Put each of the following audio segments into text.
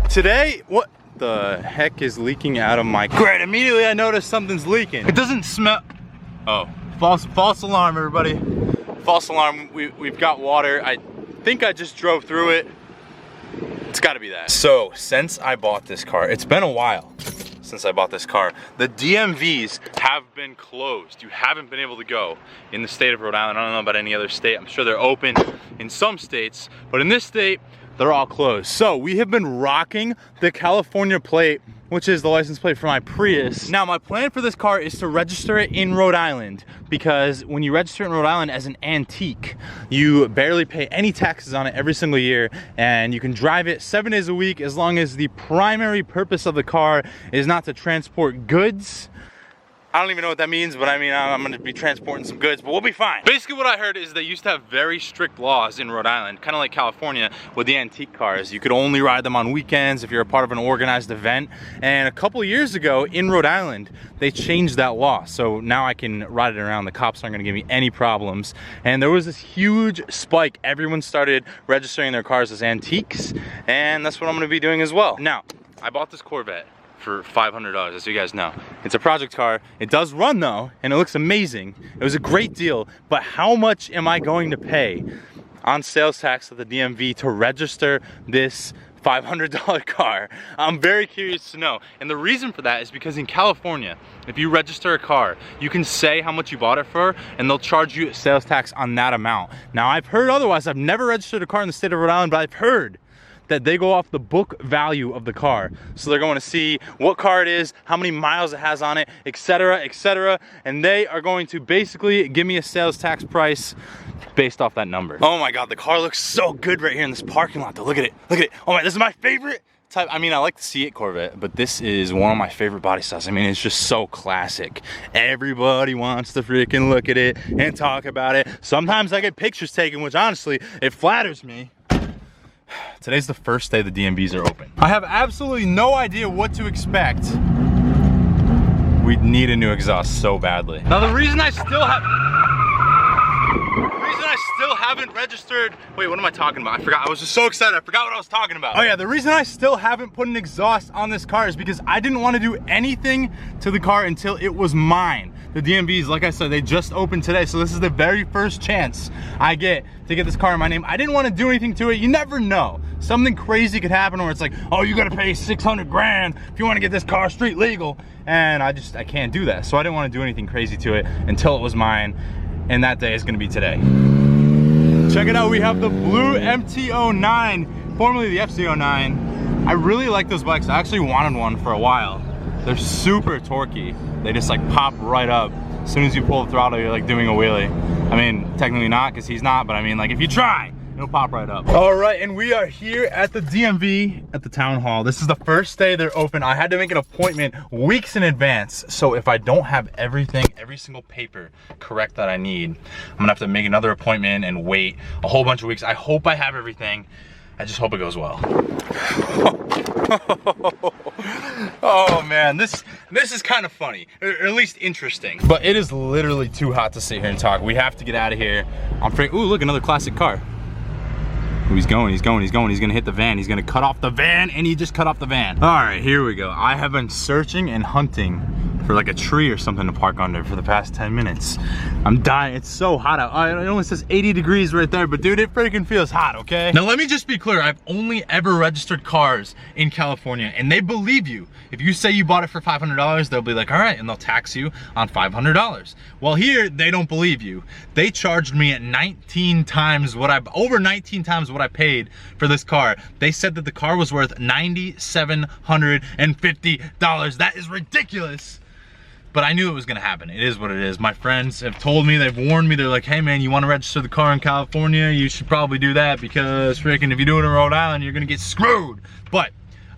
Today, what the heck is leaking out of my car? Great, immediately I noticed something's leaking. It doesn't smell, oh, false alarm, everybody. False alarm, we've got water. I think I just drove through it. It's gotta be that. So, since I bought this car, it's been a while since I bought this car, the DMVs have been closed. You haven't been able to go in the state of Rhode Island. I don't know about any other state. I'm sure they're open in some states, but in this state, they're all closed. So we have been rocking the California plate, which is the license plate for my Prius. Now my plan for this car is to register it in Rhode Island, because when you register it in Rhode Island as an antique, you barely pay any taxes on it every single year, and you can drive it 7 days a week as long as the primary purpose of the car is not to transport goods. I don't even know what that means, but I mean, I'm gonna be transporting some goods, but we'll be fine. Basically what I heard is they used to have very strict laws in Rhode Island, kind of like California with the antique cars. You could only ride them on weekends if you're a part of an organized event. And a couple years ago in Rhode Island, they changed that law. So now I can ride it around. The cops aren't gonna give me any problems. And there was this huge spike. Everyone started registering their cars as antiques, and that's what I'm gonna be doing as well. Now, I bought this Corvette for $500, as you guys know. It's a project car. It does run though, and it looks amazing. It was a great deal, but how much am I going to pay on sales tax at the DMV to register this $500 car? I'm very curious to know. And the reason for that is because in California, if you register a car, you can say how much you bought it for, and they'll charge you sales tax on that amount. Now, I've heard otherwise. I've never registered a car in the state of Rhode Island, but I've heard that they go off the book value of the car. So they're going to see what car it is, how many miles it has on it, etc., and they are going to basically give me a sales tax price based off that number. Oh my God, the car looks so good right here in this parking lot though. Look at it, look at it. Oh my, this is my favorite type. I mean, I like the C8 Corvette, but this is one of my favorite body styles. I mean, it's just so classic. Everybody wants to freaking look at it and talk about it. Sometimes I get pictures taken, which honestly, it flatters me. Today's the first day the DMVs are open. I have absolutely no idea what to expect. We need a new exhaust so badly. Now the reason I still haven't registered, wait, what am I talking about? I forgot, I was just so excited, I forgot what I was talking about. Oh yeah, the reason I still haven't put an exhaust on this car is because I didn't want to do anything to the car until it was mine. The DMVs, like I said, they just opened today, so this is the very first chance I get to get this car in my name. I didn't want to do anything to it. You never know. Something crazy could happen where it's like, oh, you gotta pay 600 grand if you want to get this car street legal. And I can't do that. So I didn't want to do anything crazy to it until it was mine, and that day is gonna be today. Check it out, we have the blue MT-09, formerly the FC-09. I really like those bikes. I actually wanted one for a while. They're super torquey. They just like pop right up. As soon as you pull the throttle, you're like doing a wheelie. I mean, technically not, because he's not, but I mean, like if you try, it'll pop right up. All right, and we are here at the DMV at the town hall. This is the first day they're open. I had to make an appointment weeks in advance. So if I don't have everything, every single paper correct that I need, I'm gonna have to make another appointment and wait a whole bunch of weeks. I hope I have everything. I just hope it goes well. Oh man, this is kind of funny, or at least interesting. But it is literally too hot to sit here and talk. We have to get out of here. I'm afraid, ooh, look, another classic car. Ooh, he's going, he's gonna hit the van. He's gonna cut off the van, and he just cut off the van. All right, here we go. I have been searching and hunting for like a tree or something to park under for the past 10 minutes. I'm dying, it's so hot out. It only says 80 degrees right there, but dude, it freaking feels hot, okay? Now let me just be clear, I've only ever registered cars in California, and they believe you. If you say you bought it for $500, they'll be like, all right, and they'll tax you on $500. Well here, they don't believe you. They charged me at 19 times what over 19 times what I paid for this car. They said that the car was worth $9,750. That is ridiculous. But I knew it was gonna happen. It is what it is. My friends have told me, they've warned me, they're like, hey man, you wanna register the car in California? You should probably do that, because freaking if you do it in Rhode Island, you're gonna get screwed. But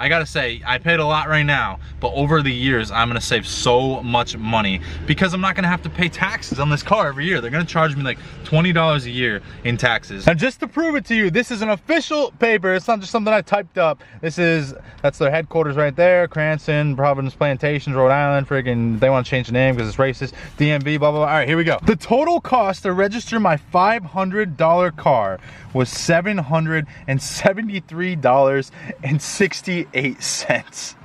I gotta say, I paid a lot right now, but over the years, I'm gonna save so much money because I'm not gonna have to pay taxes on this car every year. They're gonna charge me like $20 a year in taxes. And just to prove it to you, this is an official paper. It's not just something I typed up. That's their headquarters right there, Cranston, Providence Plantations, Rhode Island. Friggin', they wanna change the name because it's racist. DMV, blah, blah, blah. All right, here we go. The total cost to register my $500 car was $773.68. 98 cents.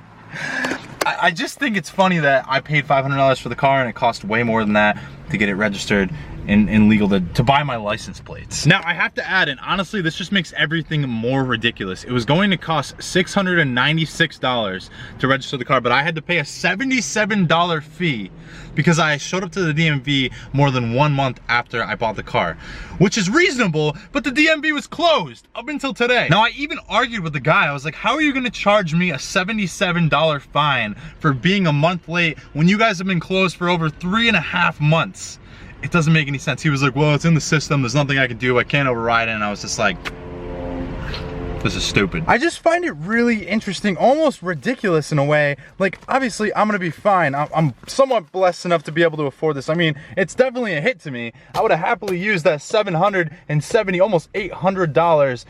I just think it's funny that I paid $500 for the car and it cost way more than that to get it registered and legal to buy my license plates. Now I have to add, and honestly this just makes everything more ridiculous. It was going to cost $696 to register the car, but I had to pay a $77 fee because I showed up to the DMV more than 1 month after I bought the car, which is reasonable, but the DMV was closed up until today. Now I even argued with the guy. I was like, how are you gonna charge me a $77 fine for being a month late when you guys have been closed for over 3.5 months? It doesn't make any sense. He was like, well, it's in the system. There's nothing I can do. I can't override it. And I was just like, this is stupid. I just find it really interesting, almost ridiculous in a way. Like, obviously, I'm gonna be fine. I'm somewhat blessed enough to be able to afford this. I mean, it's definitely a hit to me. I would have happily used that $770, almost $800.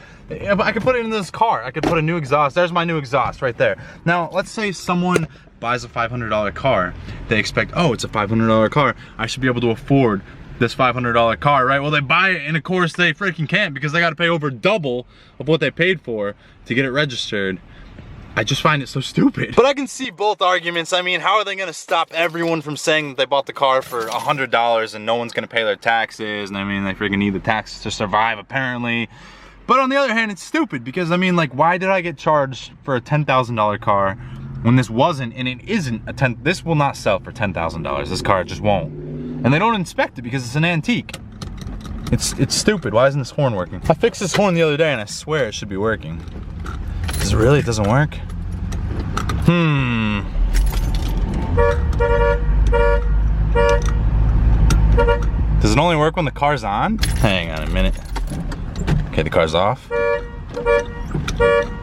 I could put it in this car. I could put a new exhaust. There's my new exhaust right there. Now, let's say someone buys a $500 car. They expect, oh, it's a $500 car. I should be able to afford this $500 car, right? Well, they buy it, and of course they freaking can't because they got to pay over double of what they paid for to get it registered. I just find it so stupid. But I can see both arguments. I mean, how are they gonna stop everyone from saying that they bought the car for $100 and no one's gonna pay their taxes? And I mean, they freaking need the taxes to survive, apparently. But on the other hand, it's stupid because I mean, like, why did I get charged for a $10,000 car when this wasn't, and it isn't this will not sell for $10,000. This car just won't. And they don't inspect it because it's an antique. It's stupid. Why isn't this horn working? I fixed this horn the other day and I swear it should be working. Does it really? It doesn't work? Does it only work when the car's on? Hang on a minute. Okay, the car's off.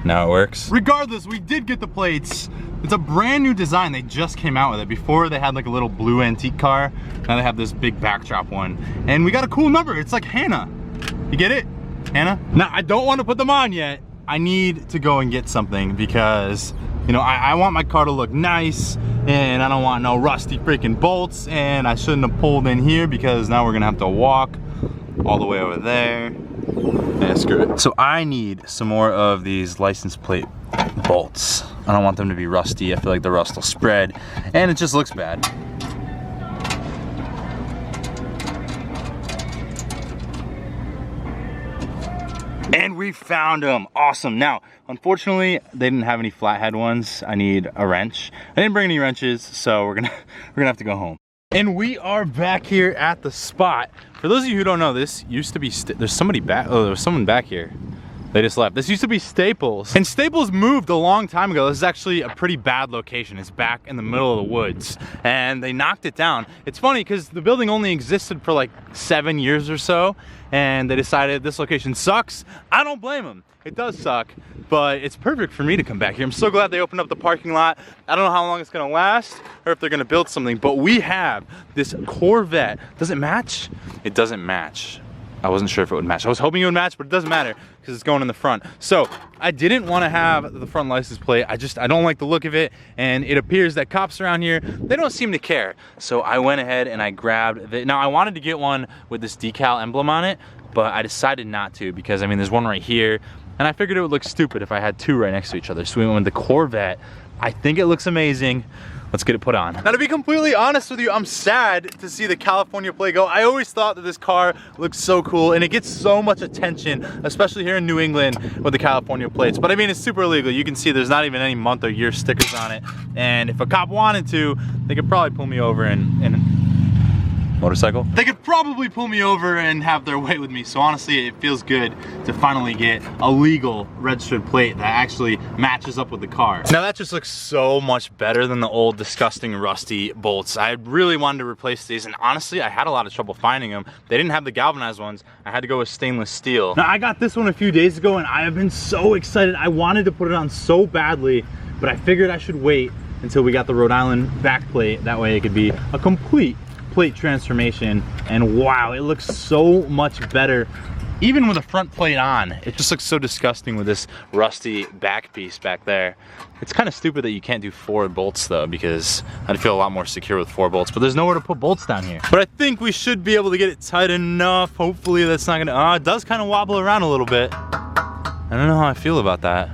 Now it works. Regardless, we did get the plates. It's a brand new design. They just came out with it. Before they had like a little blue antique car. Now they have this big backdrop one. And we got a cool number. It's like Hannah. You get it? Hannah? Now I don't want to put them on yet. I need to go and get something because, you know, I want my car to look nice and I don't want no rusty freaking bolts, and I shouldn't have pulled in here because now we're gonna have to walk all the way over there. Yeah, screw it. So I need some more of these license plate bolts. I don't want them to be rusty. I feel like the rust will spread and it just looks bad. And we found them. Awesome. Now, unfortunately, they didn't have any flathead ones. I need a wrench. I didn't bring any wrenches, so we're gonna have to go home. And we are back here at the spot. For those of you who don't know, this used to be, there's somebody back, oh, there was someone back here. They just left. This used to be Staples. And Staples moved a long time ago. This is actually a pretty bad location. It's back in the middle of the woods. And they knocked it down. It's funny because the building only existed for like 7 years or so. And they decided this location sucks. I don't blame them. It does suck, but it's perfect for me to come back here. I'm so glad they opened up the parking lot. I don't know how long it's gonna last or if they're gonna build something, but we have this Corvette. Does it match? It doesn't match. I wasn't sure if it would match. I was hoping it would match, but it doesn't matter because it's going in the front. So I didn't want to have the front license plate. I don't like the look of it. And it appears that cops around here, they don't seem to care. So I went ahead and I grabbed it. Now I wanted to get one with this decal emblem on it, but I decided not to because I mean, there's one right here and I figured it would look stupid if I had two right next to each other. So we went with the Corvette. I think it looks amazing. Let's get it put on. Now to be completely honest with you, I'm sad to see the California plate go. I always thought that this car looks so cool and it gets so much attention, especially here in New England with the California plates. But I mean, it's super illegal. You can see there's not even any month or year stickers on it. And if a cop wanted to, they could probably pull me over and motorcycle. They could probably pull me over and have their way with me. So honestly, it feels good to finally get a legal registered plate that actually matches up with the car. Now that just looks so much better than the old disgusting rusty bolts. I really wanted to replace these and honestly, I had a lot of trouble finding them. They didn't have the galvanized ones. I had to go with stainless steel. Now I got this one a few days ago and I have been so excited. I wanted to put it on so badly, but I figured I should wait until we got the Rhode Island back plate. That way it could be a complete plate transformation, and wow, it looks so much better even with the front plate on. It just looks so disgusting with this rusty back piece back there. It's kind of stupid that you can't do 4 bolts though, because I'd feel a lot more secure with 4 bolts, but there's nowhere to put bolts down here. But I think we should be able to get it tight enough. Hopefully that's not gonna, it does kind of wobble around a little bit. I don't know how I feel about that.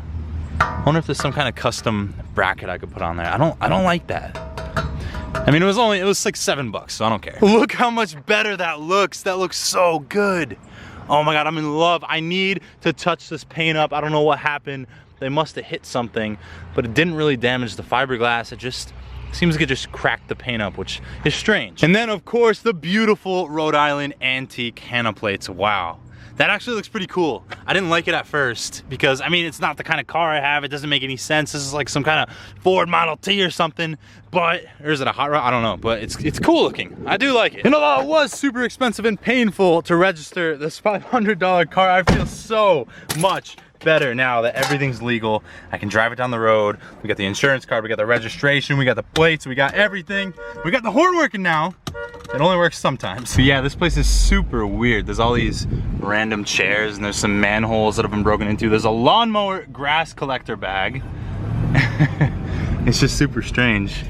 I wonder if there's some kind of custom bracket I could put on there. I don't like that. I mean, it was like $7, so I don't care. Look how much better that looks. That looks so good. Oh my God, I'm in love. I need to touch this paint up. I don't know what happened. They must have hit something, but it didn't really damage the fiberglass. It just seems like it just cracked the paint up, which is strange. And then of course, the beautiful Rhode Island antique Hannah plates. Wow. That actually looks pretty cool. I didn't like it at first because, I mean, it's not the kind of car I have. It doesn't make any sense. This is like some kind of Ford Model T or something, but, or is it a hot rod? I don't know, but it's cool looking. I do like it. And although it was super expensive and painful to register this $500 car, I feel so much better now that everything's legal. I can drive it down the road. We got the insurance card, we got the registration, we got the plates, we got everything. We got the horn working now. It only works sometimes. So yeah, this place is super weird. There's all these random chairs and there's some manholes that have been broken into. There's a lawnmower grass collector bag. It's just super strange.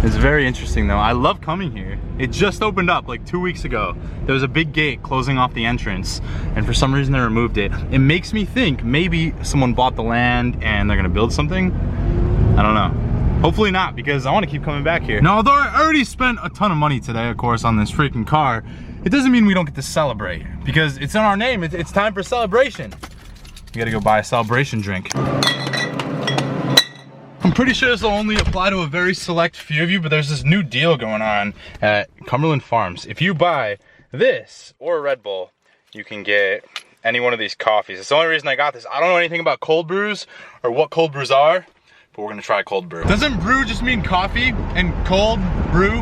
It's very interesting though. I love coming here. It just opened up like 2 weeks ago. There was a big gate closing off the entrance and for some reason they removed it. It makes me think maybe someone bought the land and they're gonna build something. I don't know. Hopefully not, because I want to keep coming back here. Now, although I already spent a ton of money today, of course, on this freaking car, it doesn't mean we don't get to celebrate, because it's in our name. It's time for celebration. You gotta go buy a celebration drink. I'm pretty sure this will only apply to a very select few of you, but there's this new deal going on at Cumberland Farms. If you buy this or a Red Bull, you can get any one of these coffees. It's the only reason I got this. I don't know anything about cold brews or what cold brews are, but we're gonna try cold brew. Doesn't brew just mean coffee and cold brew?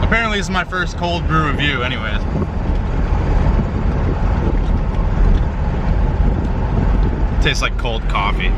Apparently this is my first cold brew review anyways. Tastes like cold coffee.